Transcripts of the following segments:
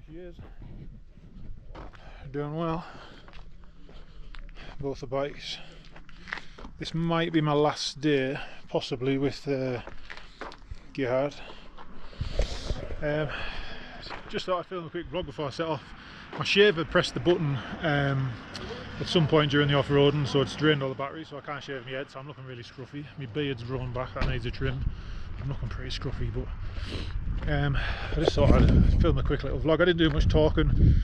she is. Doing well. Both the bikes. This might be my last day, possibly, with Gehard. Just thought I'd film a quick vlog before I set off. My shaver pressed the button at some point during the off-roading, so it's drained all the batteries, so I can't shave my head, so I'm looking really scruffy. My beard's grown back, that needs a trim. I'm looking pretty scruffy, but I just thought I'd film a quick little vlog. I didn't do much talking.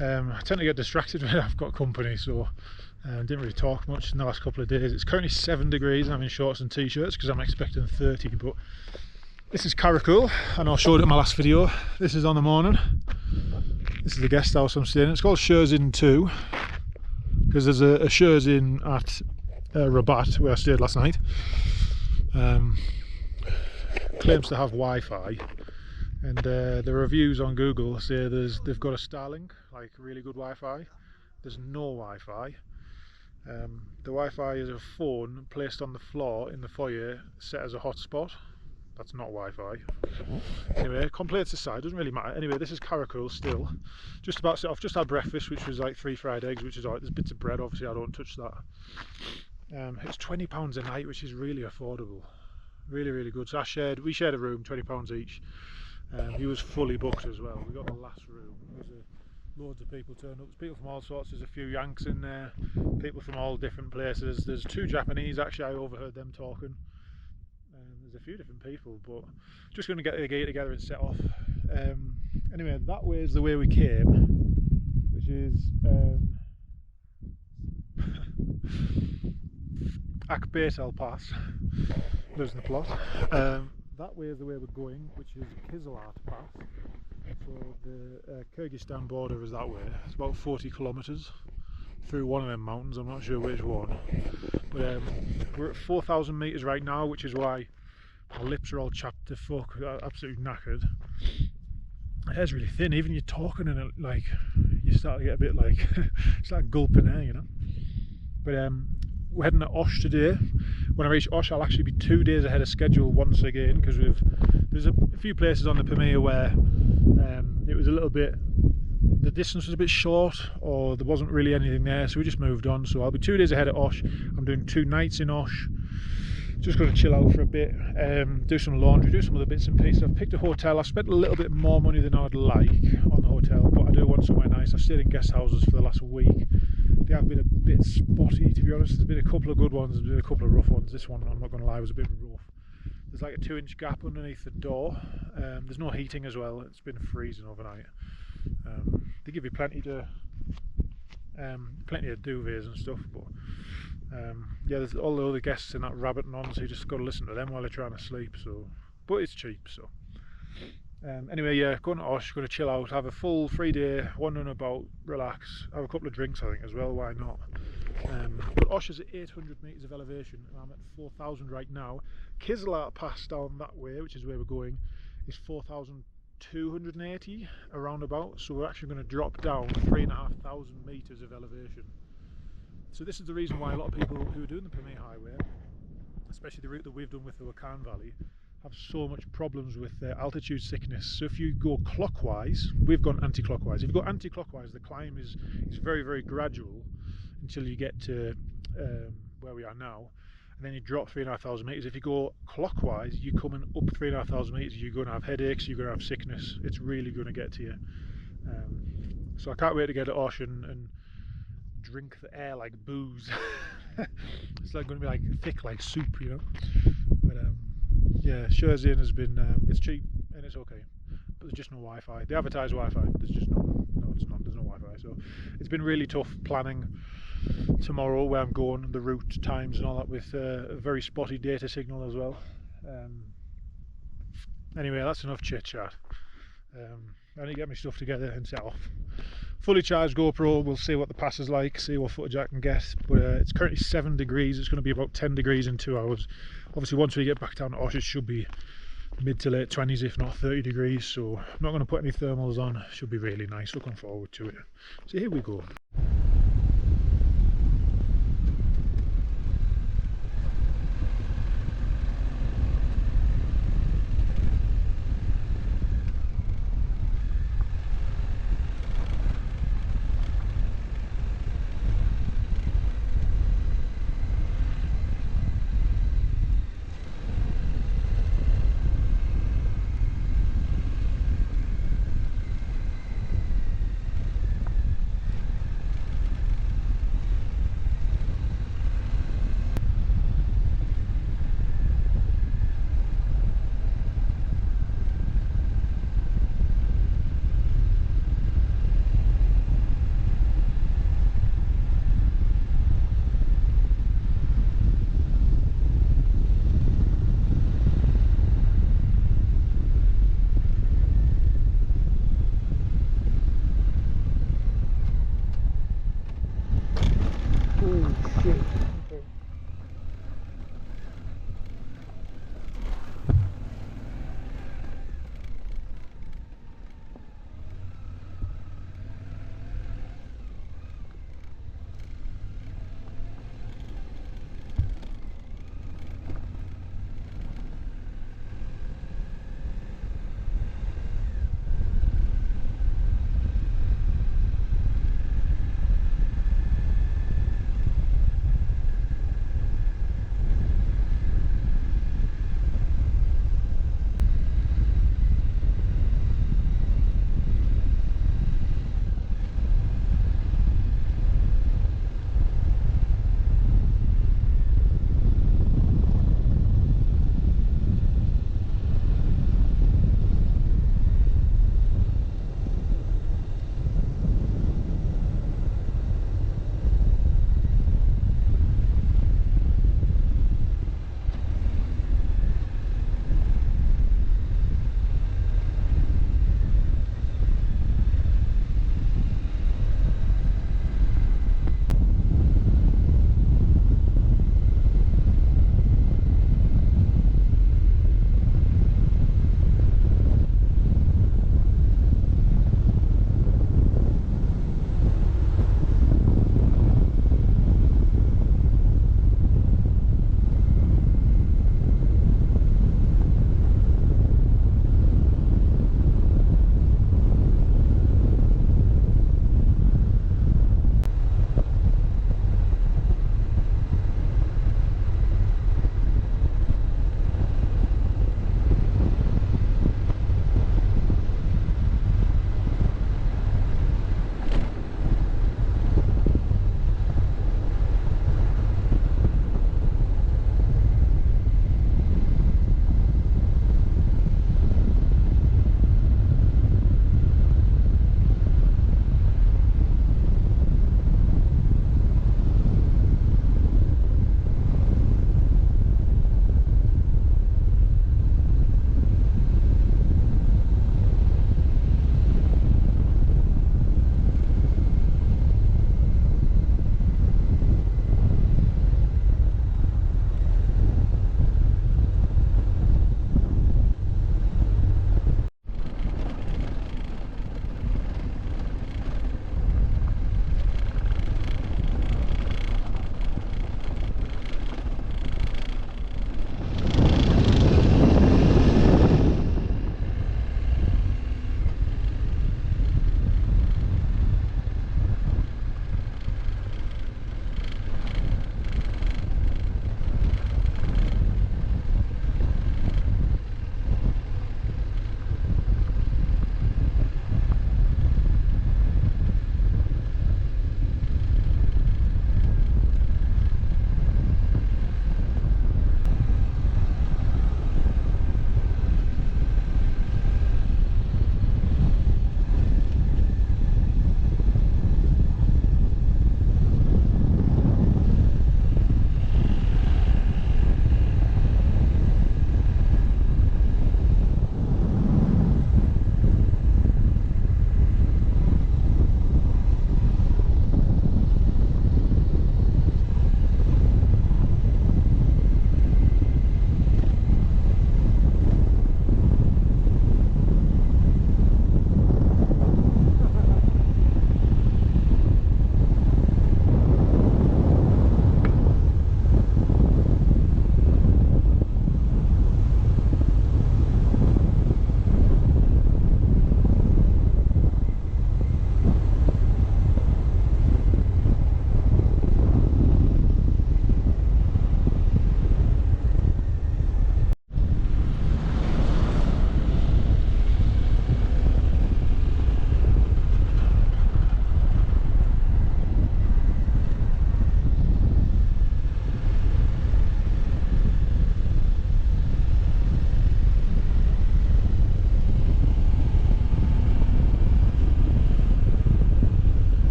I tend to get distracted when I've got company, so didn't really talk much in the last couple of days. It's currently 7 degrees and I'm in shorts and t-shirts because I'm expecting 30, but this is Karakul, and I showed it in my last video. This is on the morning. This is the guest house I'm staying in. It's called Sherzin 2 because there's a Sherzin at Rabat where I stayed last night. Claims to have Wi-Fi, and the reviews on Google say they've got a Starlink, like really good Wi-Fi. There's no Wi-Fi. The Wi-Fi is a phone placed on the floor in the foyer set as a hotspot. That's not Wi-Fi. Anyway, complaints aside, doesn't really matter. Anyway, this is Karakul still. Just about set off, just had breakfast, which was like 3 fried eggs, which is alright. There's bits of bread, obviously I don't touch that. It's £20 a night, which is really affordable. Really good. So we shared a room, £20 each. He was fully booked as well. We got the last room. Loads of people turned up. There's people from all sorts. There's a few Yanks in there, people from all different places. There's 2 Japanese, actually I overheard them talking. There's a few different people, but just going to get the gear together and set off. Anyway, that way is the way we came, which is Aycliffe Pass. Losing the plot. That way is the way we're going, which is Kyzyl-Art Pass. So the Kyrgyzstan border is that way. It's about 40 kilometres through one of them mountains. I'm not sure which one, but we're at 4,000 metres right now, which is why my lips are all chapped to fuck, absolutely knackered. My hair's really thin, even you're talking and it, like, you start to get a bit like, it's like gulping air, you know. But we're heading to Osh today. When I reach Osh, I'll actually be 2 days ahead of schedule once again, because there's a few places on the Pamir where it was a little bit, the distance was a bit short, or there wasn't really anything there, so we just moved on. So I'll be 2 days ahead of Osh. I'm doing 2 nights in Osh. Just going to chill out for a bit, do some laundry, do some other bits and pieces. I've picked a hotel. I've spent a little bit more money than I'd like on the hotel, but I do want somewhere nice. I've stayed in guest houses for the last week. They have been a bit spotty, to be honest. There's been a couple of good ones, there's been a couple of rough ones. This one, I'm not going to lie, was a bit rough. There's like a 2-inch gap underneath the door. There's no heating as well. It's been freezing overnight. They give you plenty of duvets and stuff, but yeah, there's all the other guests in that rabbit nonce, so you just got to listen to them while they're trying to sleep. So, but it's cheap. So anyway, yeah, going to Osh, going to chill out, have a full 3 day wandering about, relax, have a couple of drinks, I think, as well. Why not? But Osh is at 800 metres of elevation, and I'm at 4,000 right now. Kyzyl-Art Pass down that way, which is where we're going, is 4,280 around about. So we're actually going to drop down 3,500 metres of elevation. So this is the reason why a lot of people who are doing the Pamir Highway, especially the route that we've done with the Wakhan Valley, have so much problems with altitude sickness. So if you go clockwise, we've gone anti-clockwise. If you go anti-clockwise, the climb is very gradual until you get to where we are now, and then you drop 3,500 metres. If you go clockwise, you're coming up 3,500 metres, you're going to have headaches, you're going to have sickness. It's really going to get to you. So I can't wait to get to Osh and drink the air like booze. It's like going to be like thick like soup, you know. But yeah, Sherzin has been, it's cheap and it's okay, but there's just no Wi-Fi. They advertise Wi-Fi, there's just no, it's not, there's no Wi-Fi. So it's been really tough planning tomorrow where I'm going, the route, times and all that, with a very spotty data signal as well. Anyway, that's enough chit chat. I need to get my stuff together and set off. Fully charged GoPro, we'll see what the pass is like, see what footage I can get. But it's currently 7 degrees, it's going to be about 10 degrees in 2 hours. Obviously once we get back down to Osh, it should be mid to late 20s, if not 30 degrees. So I'm not going to put any thermals on, should be really nice, looking forward to it. So here we go.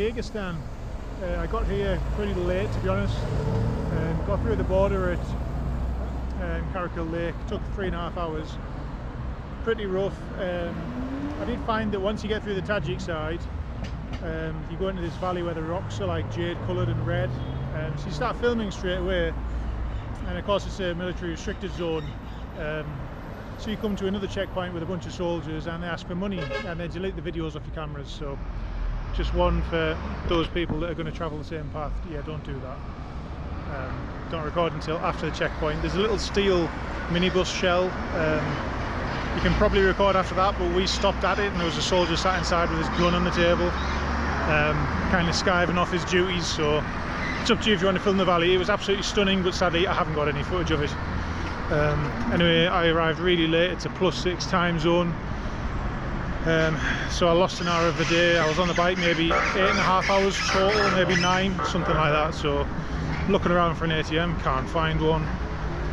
Tajikistan. I got here pretty late, to be honest. Got through the border at Karakul Lake. Took 3.5 hours. Pretty rough. I did find that once you get through the Tajik side, you go into this valley where the rocks are like jade coloured and red. So you start filming straight away, and of course it's a military restricted zone. So you come to another checkpoint with a bunch of soldiers and they ask for money and they delete the videos off your cameras. So just one for those people that are going to travel the same path. Yeah, don't do that. Don't record until after the checkpoint. There's a little steel minibus shell. You can probably record after that, but we stopped at it and there was a soldier sat inside with his gun on the table, kind of skiving off his duties. So it's up to you if you want to film the valley. It was absolutely stunning, but sadly I haven't got any footage of it. Anyway, I arrived really late. It's a +6 time zone, so I lost an hour of the day. I was on the bike maybe 8.5 hours total, maybe 9, something like that. So looking around for an ATM, can't find one.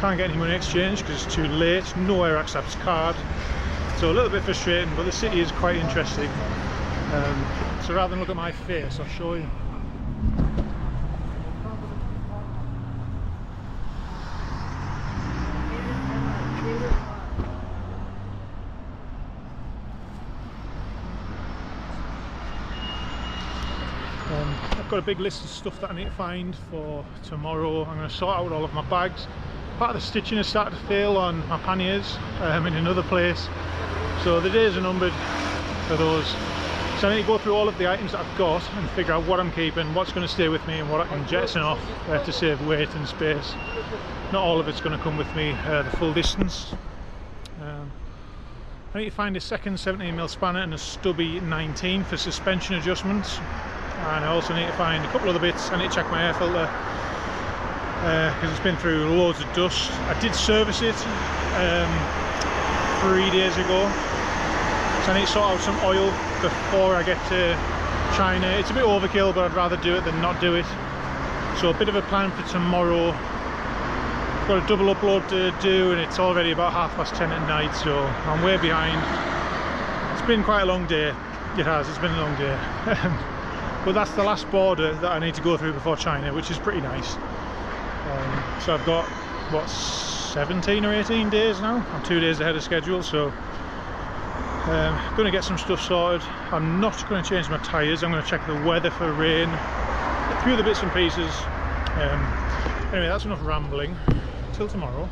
Can't get any money exchanged because it's too late. Nowhere accepts card. So a little bit frustrating, but the city is quite interesting. So rather than look at my face, I'll show you. I've got a big list of stuff that I need to find for tomorrow. I'm going to sort out all of my bags. Part of the stitching has started to fail on my panniers in another place, so the days are numbered for those. So I need to go through all of the items that I've got and figure out what I'm keeping, what's going to stay with me and what I can jettison off to save weight and space. Not all of it's going to come with me the full distance. I need to find a second 17mm spanner and a stubby 19 for suspension adjustments. And I also need to find a couple other bits. I need to check my air filter because it's been through loads of dust. I did service it 3 days ago, so I need to sort out some oil before I get to China. It's a bit overkill, but I'd rather do it than not do it. So a bit of a plan for tomorrow. I've got a double upload to do and it's already about 10:30 at night, so I'm way behind. It's been quite a long day. It has, it's been a long day. But that's the last border that I need to go through before China, which is pretty nice. So I've got, what, 17 or 18 days now? I'm 2 days ahead of schedule, so I'm going to get some stuff sorted. I'm not going to change my tyres. I'm going to check the weather for rain, a few of the bits and pieces. Anyway, that's enough rambling. Till tomorrow.